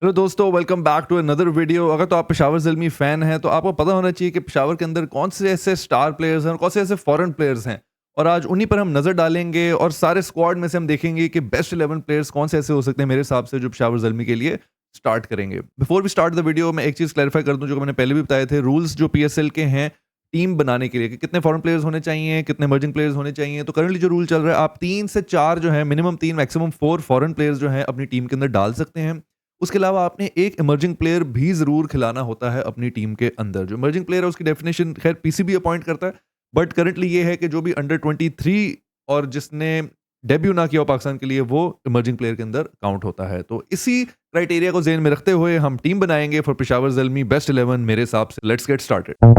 Hello दोस्तों, welcome back to another video. अगर तो आप पेशावर ज़िल्मी फ़ैन हैं तो आपको पता होना चाहिए कि पेशावर के अंदर कौन से ऐसे स्टार प्लेयर्स हैं और कौन से ऐसे फॉरेन प्लेयर्स हैं। और आज उन्हीं पर हम नज़र डालेंगे और सारे स्क्वाड में से हम देखेंगे कि बेस्ट 11 प्लेयर्स कौन से ऐसे हो सकते हैं मेरे हिसाब से जो पेशावर ज़िल्मी के लिए स्टार्ट करेंगे। Before we start the video मैं एक चीज़ क्लैरिफाई कर दूं जो मैंने पहले भी बताए थे। रूल्स जो पीएसएल के हैं टीम बनाने के लिए कि कितने फॉरेन प्लेयर्स होने चाहिए, कितने इमर्जिंग प्लेयर्स होने चाहिए। तो करंटली जो रूल चल रहा है, आप 3 से 4 जो है, मिनिमम 3 मैक्सिमम 4 फॉरेन प्लेयर्स जो हैं अपनी टीम के अंदर डाल सकते हैं। उसके अलावा आपने एक इमर्जिंग प्लेयर भी ज़रूर खिलाना होता है अपनी टीम के अंदर। जो इमर्जिंग प्लेयर है उसकी डेफिनेशन खैर पीसीबी अपॉइंट करता है, बट करंटली ये है कि जो भी अंडर 23 और जिसने डेब्यू ना किया हो पाकिस्तान के लिए, वो इमर्जिंग प्लेयर के अंदर काउंट होता है। तो इसी क्राइटेरिया को ज़हन में रखते हुए हम टीम बनाएंगे फॉर पेशावर ज़ल्मी बेस्ट 11 मेरे हिसाब से। Let's get started.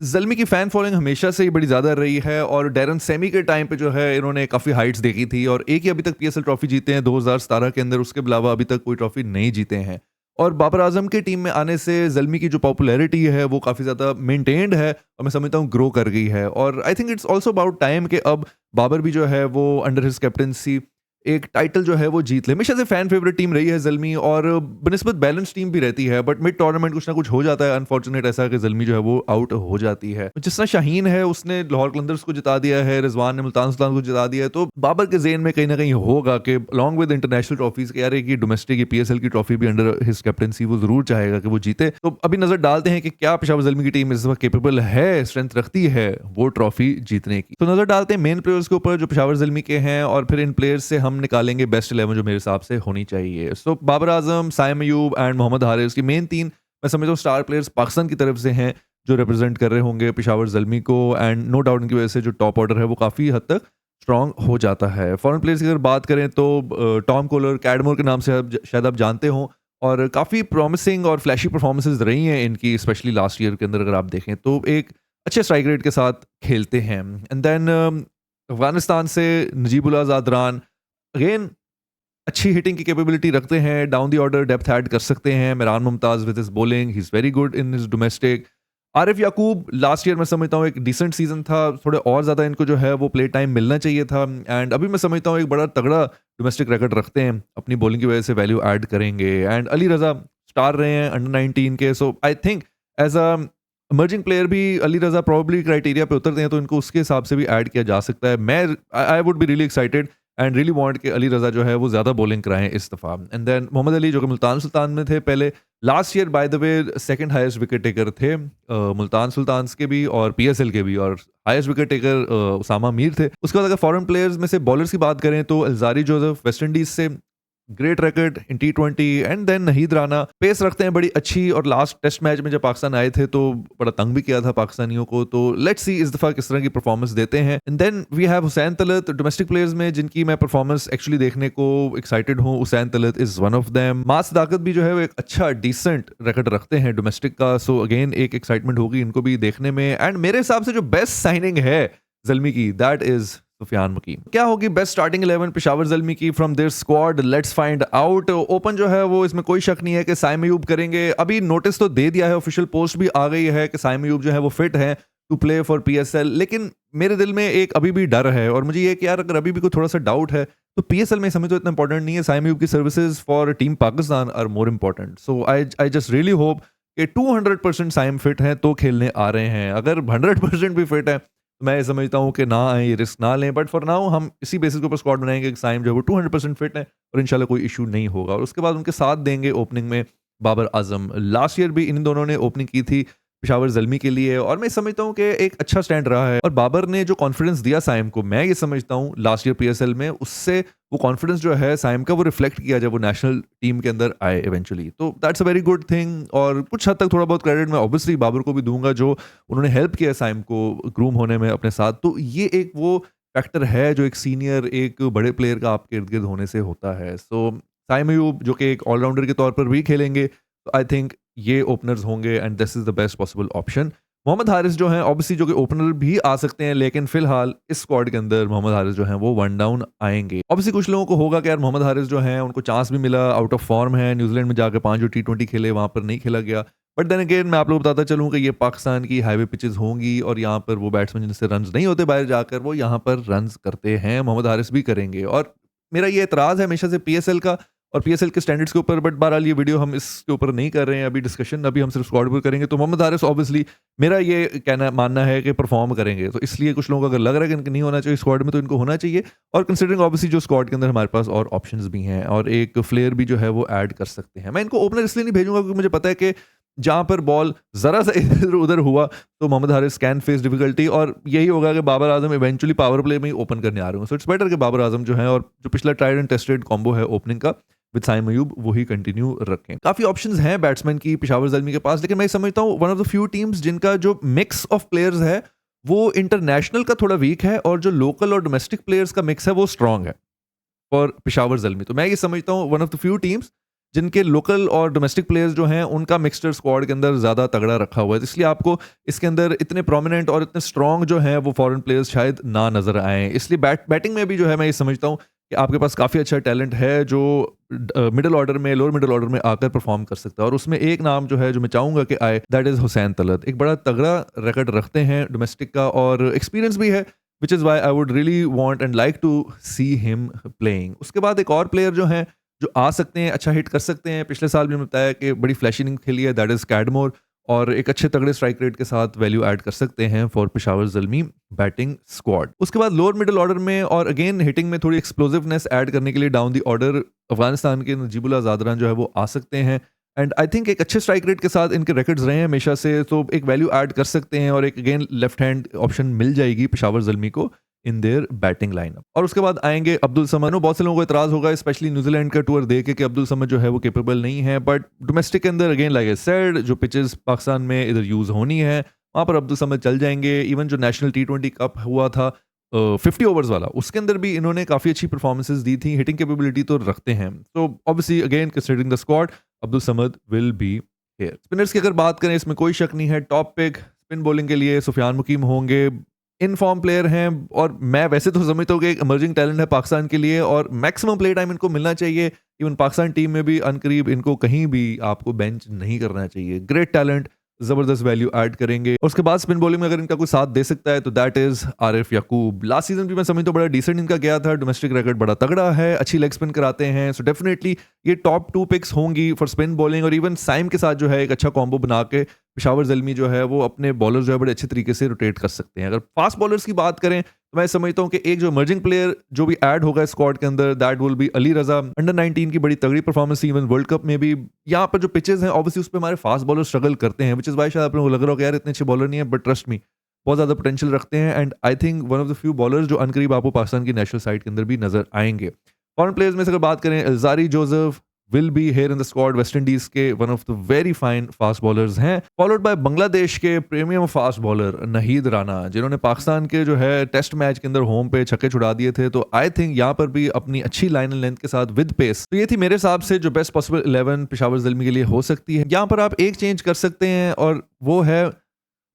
ज़ल्मी की फ़ैन फॉलोइंग हमेशा से ही बड़ी ज़्यादा रही है और डैरन सेमी के टाइम पे जो है इन्होंने काफ़ी हाइट्स देखी थी और एक ही अभी तक पीएसएल ट्रॉफी जीते हैं 2017 के अंदर। उसके अलावा अभी तक कोई ट्रॉफी नहीं जीते हैं। और बाबर आजम के टीम में आने से ज़ल्मी की जो पॉपुलैरिटी है वो काफ़ी ज़्यादा मेंटेन्ड है और मैं समझता हूँ ग्रो कर गई है। और I think it's also about time कि अब बाबर भी जो है वो अंडर हिज कैप्टनसी एक टाइटल जो है वो जीत ले। हमेशा से फैन फेवरेट टीम रही है ज़ल्मी और बनिस्बत बैलेंस टीम भी रहती है, बट मिड टूर्नामेंट कुछ ना कुछ हो जाता है अनफॉर्चुनेट ऐसा कि ज़ल्मी जो है वो आउट हो जाती है। जिस तरह शाहीन है उसने लाहौर कलंदर्स को जिता दिया है, रिजवान ने मुल्तान सुल्तान को जिता दिया है, तो बाबर के ज़हन में कहीं ना कहीं होगा कि अलॉन्ग विद इंटरनेशनल ट्रॉफीज के यार एक ये डोमेस्टिक पीएसएल की ट्रॉफी भी अंडर हिज कैप्टनसी वो जरूर चाहेगा कि वो जीते। तो अभी नजर डालते हैं कि क्या पेशावर ज़ल्मी की टीम इस वक्त केपेबल है, स्ट्रेंथ रखती है वो ट्रॉफी जीतने की। तो नजर डालते हैं मेन प्लेयर्स के ऊपर जो पेशावर ज़ल्मी के हैं और फिर इन प्लेयर्स से हम निकालेंगे बेस्ट 11 जो मेरे हिसाब से होनी चाहिए। सो बाबर आजम, साइम अयूब एंड मोहम्मद हारिस की मेन 3 मैं समझता हूँ स्टार प्लेयर्स पाकिस्तान की तरफ से हैं जो रिप्रेजेंट कर रहे होंगे पेशावर ज़ल्मी को। एंड नो डाउट इनकी वजह से जो टॉप ऑर्डर है वो काफ़ी हद तक स्ट्रांग हो जाता है। फॉरेन प्लेयर्स की अगर बात करें तो टॉम कोलर, कैडमोर के नाम से शायद आप जानते हो और काफ़ी प्रॉमिसिंग और फ्लैशी परफॉर्मेंसेज रही हैं इनकी, स्पेशली लास्ट ईयर के अंदर अगर आप देखें तो एक अच्छे स्ट्राइक रेट के साथ खेलते हैं। एंड देन अफगानिस्तान से नजीबुल्लाह ज़ादरान अगेन अच्छी हिटिंग की कैपेबिलिटी रखते हैं, down the order depth add कर सकते हैं। Miran Mumtaz with his bowling he is very good in his domestic. Arif Yakub last year मैं समझता हूँ एक डिसेंट सीजन था, थोड़े और ज़्यादा इनको जो है वो प्ले टाइम मिलना चाहिए था। एंड अभी मैं समझता हूँ एक बड़ा तगड़ा डोमेस्टिक रिकॉर्ड रखते हैं, अपनी बॉलिंग की वजह से वैल्यू ऐड करेंगे। एंड अली रज़ा स्टार रहे हैं अंडर 19 के, so I think as a emerging player भी अली रज़ा प्रॉब्ली क्राइटेरिया पे उतरते हैं, तो इनको उसके हिसाब से भी ऐड किया जा सकता है। मैं I would be really excited and really want कि अली रज़ा जो है वो ज़्यादा बॉलिंग कराएं इस दफ़ा। एंड देन मोहम्मद अली जो कि मुल्तान सुल्तान में थे पहले, last year by the way second highest wicket taker थे मुल्तान सुल्तान्स के भी और पीएसएल के भी, और highest wicket taker Usama Mir थे। उसके बाद अगर फॉरेन प्लेयर्स में से बॉलर्स की बात करें तो अल्जारी जोसेफ वेस्ट इंडीज से, great racket in T20. And then Naheed Rana pace रखते हैं बड़ी अच्छी, और लास्ट टेस्ट मैच में जब पाकिस्तान आए थे तो बड़ा तंग भी किया था पाकिस्तानियों को। तो लेट्स सी इस दफा किस तरह की परफॉर्मेंस देते हैं। And then we have Hussain Talat domestic players में जिनकी मैं परफॉर्मेंस एक्चुअली देखने को एक्साइटेड हूँ। Hussain Talat is one of them. Maaz Sadaqat भी जो है वो एक अच्छा डिसेंट रिकॉर्ड रखते हैं डोमेस्टिक का, सो अगेन एक एक्साइटमेंट होगी इनको भी देखने में। एंड मेरे हिसाब से जो बेस्ट साइनिंग है ज़ल्मी की दैट इज सुफियान मुकीम। क्या होगी बेस्ट स्टार्टिंग 11 पेशावर ज़ल्मी की from their squad? Let's find out. Open जो है वो इसमें कोई शक नहीं है कि साइम अयूब करेंगे। अभी नोटिस तो दे दिया है, ऑफिशियल पोस्ट भी आ गई है कि साइम अयूब जो है वो फिट है टू प्ले फॉर पीएसएल। लेकिन मेरे दिल में एक अभी भी डर है और मुझे ये कि यार अगर अभी भी कोई थोड़ा सा डाउट है तो पीएसएल में समय तो इतना इंपॉर्टेंट नहीं है। साइम अयूब की services for team Pakistan are more important. So I just really hope कि 200% साइम फिट हैं तो खेलने आ रहे हैं। अगर 100% भी फिट है मैं ये समझता हूँ कि ना आए, रिस्क ना लें। बट फॉर नाउ हम इसी बेसिस के ऊपर स्क्वाड बनाएंगे कि साइम जो है वो 200% फिट है और इंशाल्लाह कोई इशू नहीं होगा। और उसके बाद उनके साथ देंगे ओपनिंग में बाबर आजम। लास्ट ईयर भी इन दोनों ने ओपनिंग की थी पेशावर ज़ल्मी के लिए और मैं समझता हूँ कि एक अच्छा स्टैंड रहा है। और बाबर ने जो कॉन्फिडेंस दिया साइम को, मैं ये समझता हूँ लास्ट ईयर पीएसएल में उससे वो कॉन्फिडेंस जो है साइम का वो रिफ्लेक्ट किया जब वो नेशनल टीम के अंदर आए इवेंचुअली। तो that's a very good thing. और कुछ हद तक थोड़ा बहुत क्रेडिट मैं ऑब्वियसली बाबर को भी दूंगा जो उन्होंने हेल्प किया साइम को ग्रूम होने में अपने साथ। तो ये एक वो फैक्टर है जो एक सीनियर, एक बड़े प्लेयर का आपके इर्द गिर्द होने से होता है। सो साइम अयूब जो कि एक ऑलराउंडर के तौर पर भी खेलेंगे, तो आई थिंक ये ओपनर्स होंगे and this is the best possible option. Mohammad Haris जो हैं ऑब्वियसली जो कि ओपनर भी आ सकते हैं, लेकिन फिलहाल इस स्क्वाड के अंदर मोहम्मद हारिस जो हैं वो वन डाउन आएंगे। ऑब्वियसली कुछ लोगों को होगा कि यार मोहम्मद हारिस जो हैं उनको चांस भी मिला, आउट ऑफ फॉर्म है, न्यूजीलैंड में जाकर 5 जो टी20 खेले वहां पर नहीं खेला गया। बट देन अगेन मैं आप लोग बताता चलूँ कि ये पाकिस्तान की हाईवे पिचेस होंगी और यहाँ पर वो बैट्समैन जिनसे रन नहीं होते बाहर जाकर वो यहाँ पर रन करते हैं, मोहम्मद हारिस भी करेंगे। और मेरा ये एतराज़ है हमेशा से पीएसएल का, और पीएसएल के स्टैंडर्ड्स के ऊपर, बट बहरहाल ये वीडियो हम इसके ऊपर नहीं कर रहे हैं अभी डिस्कशन, अभी हम सिर्फ स्क्वाड पर करेंगे। तो मोहम्मद हारिस ऑब्वियसली मेरा ये मानना है कि परफॉर्म करेंगे, तो इसलिए कुछ लोगों को अगर लग रहा है कि इनको नहीं होना चाहिए स्क्वाड में, तो इनको होना चाहिए। और कंसिडरिंग ऑब्वियसली जो स्क्वाड के अंदर हमारे पास और ऑप्शंस भी हैं और एक फ्लेयर भी जो है वो ऐड कर सकते हैं। मैं इनको ओपनर इसलिए नहीं भेजूंगा क्योंकि मुझे पता है कि जहाँ पर बॉल ज़रा सा इधर उधर हुआ तो Mohammad Haris can face difficulty, और यही होगा कि Babar Azam eventually power play में ही ओपन करने आ रहे हो। सो इट्स बेटर कि बाबर आजम जो है, और जो पिछला ट्राइड एंड टेस्टेड कॉम्बो है ओपनिंग का विद साइम अयूब, वही कंटिन्यू रखें। काफ़ी ऑप्शंस हैं बैट्समैन की पेशावर ज़ल्मी के पास, लेकिन मैं समझता हूँ one of the few teams जिनका जो मिक्स ऑफ प्लेयर्स है वो इंटरनेशनल का थोड़ा वीक है और जो लोकल और डोमेस्टिक प्लेयर्स का मिक्स है वो स्ट्रॉन्ग है फॉर पेशावर ज़ल्मी। तो मैं ये समझता हूँ one of the few teams जिनके लोकल और डोमेस्टिक प्लेयर्स जो हैं उनका मिक्सचर स्क्वाड के अंदर ज़्यादा तगड़ा रखा हुआ है, इसलिए आपको इसके अंदर इतने प्रोमिनेंट और इतने स्ट्रॉन्ग जो हैं वो फॉरेन प्लेयर्स शायद ना नज़र आएँ। इसलिए बैटिंग में भी जो है मैं ये समझता हूँ कि आपके पास काफ़ी अच्छा टैलेंट है जो मिडिल ऑर्डर में, लोअर मिडिल ऑर्डर में आकर परफॉर्म कर सकता है। और उसमें एक नाम जो है जो मैं चाहूँगा कि आए, दैट इज़ हुसैन तलत। एक बड़ा तगड़ा रिकॉर्ड रखते हैं डोमेस्टिक का और एक्सपीरियंस भी है, which is why I would really want and like to see him playing. उसके बाद एक और प्लेयर जो हैं जो आ सकते हैं, अच्छा हिट कर सकते हैं, पिछले साल भी मैंने बताया कि बड़ी फ्लैशी इनिंग खेली है, दैट इज़ कैडमोर, और एक अच्छे तगड़े स्ट्राइक रेट के साथ वैल्यू ऐड कर सकते हैं for Peshawar Zalmi batting squad. उसके बाद लोअर मिडिल ऑर्डर में और अगेन हिटिंग में थोड़ी एक्सप्लोसिवनेस ऐड करने के लिए डाउन द ऑर्डर अफगानिस्तान के नजीबुल्लाह ज़ादरान जो है वो आ सकते हैं, एंड आई थिंक एक अच्छे स्ट्राइक रेट के साथ इनके रिकॉर्ड्स रहे हैं हमेशा से, तो एक वैल्यू ऐड कर सकते हैं और एक अगेन लेफ्ट हैंड ऑप्शन मिल जाएगी पेशावर ज़ल्मी को इन देयर बैटिंग लाइनअप। और उसके बाद आएंगे अब्दुल समद। बहुत से लोगों को इतराज़ होगा स्पेशली न्यूजीलैंड का टूर देख के कि अब्दुल समद जो है वो कैपेबल नहीं है, बट डोमेस्टिक के अंदर अगेन लाइक आई सेड जो पिचेस पाकिस्तान में इधर यूज़ होनी है वहाँ पर अब्दुल समद चल जाएंगे। इवन जो नेशनल T20 कप हुआ था 50 ओवर्स वाला, उसके अंदर भी इन्होंने काफ़ी अच्छी परफॉर्मेंसेज दी थी, हिटिंग कैपेबिलिटी तो रखते हैं। तो obviously again considering the squad Abdul Samad will be here. Spinners की अगर बात करें इसमें कोई शक नहीं है, टॉप पिक स्पिन बॉलिंग के लिए सुफियान मुकीम होंगे, इन फॉर्म प्लेयर हैं और मैं वैसे तो समझता हूँ कि एक इमर्जिंग टैलेंट है पाकिस्तान के लिए और मैक्सिमम प्ले टाइम इनको मिलना चाहिए। इवन पाकिस्तान टीम में भी अनकरीब इनको कहीं भी आपको बेंच नहीं करना चाहिए। ग्रेट टैलेंट, जबरदस्त वैल्यू ऐड करेंगे। उसके बाद स्पिन बॉलिंग में अगर इनका कोई साथ दे सकता है तो that is Arif Yakub. Last season भी मैं समझता हूँ बड़ा डिसेंट इनका गया था, डोमेस्टिक रिकॉर्ड बड़ा तगड़ा है, अच्छी लेग स्पिन कराते हैं, सो डेफिनेटली ये टॉप 2 पिक्स होंगी फॉर स्पिन बॉलिंग। और इवन साइम के साथ जो है एक अच्छा कॉम्बो बना के पेशावर ज़ल्मी जो है वो अपने बॉलर जो है बड़े अच्छे तरीके से रोटेट कर सकते हैं। अगर फास्ट बॉलर्स की बात करें तो मैं समझता हूँ कि एक जो इमर्जिंग प्लेयर जो भी ऐड होगा स्क्वाड के अंदर that will be Ali Raza. Under 19 की बड़ी तगड़ी परफॉर्मेंस इवन वर्ल्ड कप में भी। यहाँ पर जो पिचेस हैं ऑब्वियसली उस पर हमारे फास्ट बॉलर स्ट्रगल करते हैं, विच इज़ वाई शायद आप लोगों को लग रहा हो कि यार इतने अच्छे बॉलर नहीं है, बट ट्रस्ट मी बहुत ज़्यादा पोटेंशियल रखते हैं। And I think one of the few bowlers जो अनकरीब आपको पाकिस्तान की नेशनल साइड के अंदर भी नजर आएंगे। फॉरेन प्लेयर्स में से अगर बात करें, Alzarri Joseph will be here in the squad, West Indies के one of the very fine fast bowlers हैं, फॉलोड बाय बांग्लादेश के premium fast bowler Nahid Rana, जिन्होंने पाकिस्तान के जो है टेस्ट मैच के अंदर होम पे छक्के छुड़ा दिए थे। तो आई थिंक यहाँ पर भी अपनी अच्छी लाइन एंड लेंथ के साथ विद पेस, तो ये थी मेरे हिसाब से जो बेस्ट पॉसिबल 11 पेशावर ज़ल्मी के लिए हो सकती है। यहाँ पर आप एक चेंज कर सकते हैं और वो है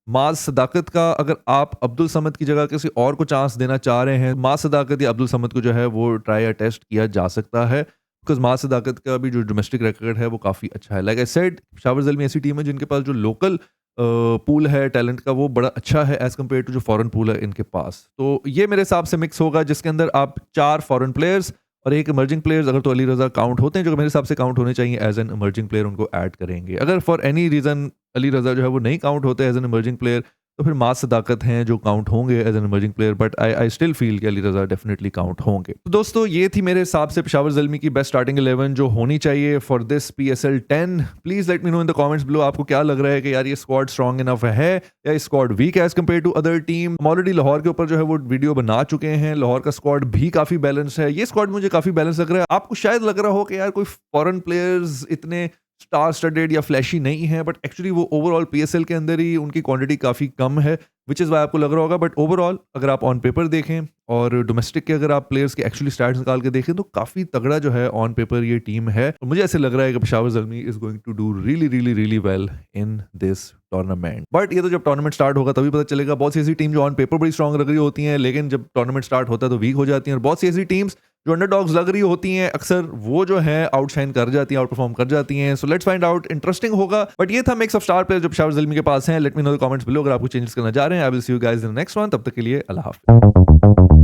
माज सदाकत का। अगर आप अब्दुल समद की जगह किसी और को चांस देना चाह रहे हैं, माज सदाकत या अब्दुल समद को जो है वो ट्राई या टेस्ट किया जा सकता है, बिकॉज माज सदाकत का भी जो डोमेस्टिक रिकॉर्ड है वो काफ़ी अच्छा है। Like I said, Peshawar Zalmi ऐसी टीम है जिनके पास जो लोकल पूल है टैलेंट का वो बड़ा अच्छा है एज कम्पेयर टू जो फॉरेन पूल है इनके पास। तो ये मेरे हिसाब से मिक्स होगा जिसके अंदर आप 4 फॉरेन प्लेयर्स और एक इमर्जिंग प्लेयर्स, अगर तो अली रजा काउंट होते हैं जो मेरे हिसाब से काउंट होने चाहिए एज एन इमर्जिंग प्लेयर, उनको ऐड करेंगे। अगर फॉर एनी रीज़न अली रजा जो है वो नहीं काउंट होते एज एन इमर्जिंग प्लेयर तो फिर माज सदाकत हैं जो काउंट होंगे as an emerging player, but I still feel कि अली रजा डेफिनेटली काउंट होंगे। तो दोस्तों ये थी मेरे हिसाब से पेशावर ज़ल्मी की बेस्ट स्टार्टिंग 11 जो होनी चाहिए for this PSL 10। Please let me know in the comments below आपको क्या लग रहा है कि यार ये स्क्वाड स्ट्रॉन्ग इनफ है या squad weak as compare to other team. हम ऑलरेडी लाहौर के ऊपर जो है वो वीडियो बना चुके हैं, लाहौर का स्क्वाड भी काफी बैलेंस है, ये स्क्वाड मुझे काफी बैलेंस लग रहा है। आपको शायद लग रहा हो कि यार कोई फॉरेन प्लेयर्स इतने स्टार स्टडेड या फ्लैशी नहीं है, बट एक्चुअली वो ओवरऑल PSL के अंदर ही उनकी क्वांटिटी काफ़ी कम है, विच इज़ वाई आपको लग रहा होगा। बट ओवरऑल अगर आप ऑन पेपर देखें और डोमेस्टिक के अगर आप प्लेयर्स के एक्चुअली स्टैट्स निकाल के देखें तो काफ़ी तगड़ा जो है ऑन पेपर ये टीम है। तो मुझे ऐसे लग रहा है कि Peshawar Zalmi is going to do really really really well in this tournament. But ये तो जब टूर्नामेंट स्टार्ट होगा तभी पता चलेगा। बहुत सी ऐसी टीम जो ऑन पेपर बड़ी स्ट्रॉन्ग लग रही होती हैं लेकिन जब टूर्नामेंट स्टार्ट होता है तो वीक हो जाती हैं, और बहुत सी ऐसी टीम्स जो अंडरडॉग्स लग रही होती हैं अक्सर वो जो है आउटशाइन कर जाती हैं, आउट परफॉर्म कर जाती हैं। So let's find out, interesting होगा। बट ये था मिक्स ऑफ स्टार प्लेयर जो पेशावर ज़ल्मी के पास हैं। Let me know the comments below अगर आपको चेंजेस करना चाह रहे हैं। I will see you guys in the next one. तब तक के लिए अल्लाह हाफ़िज़।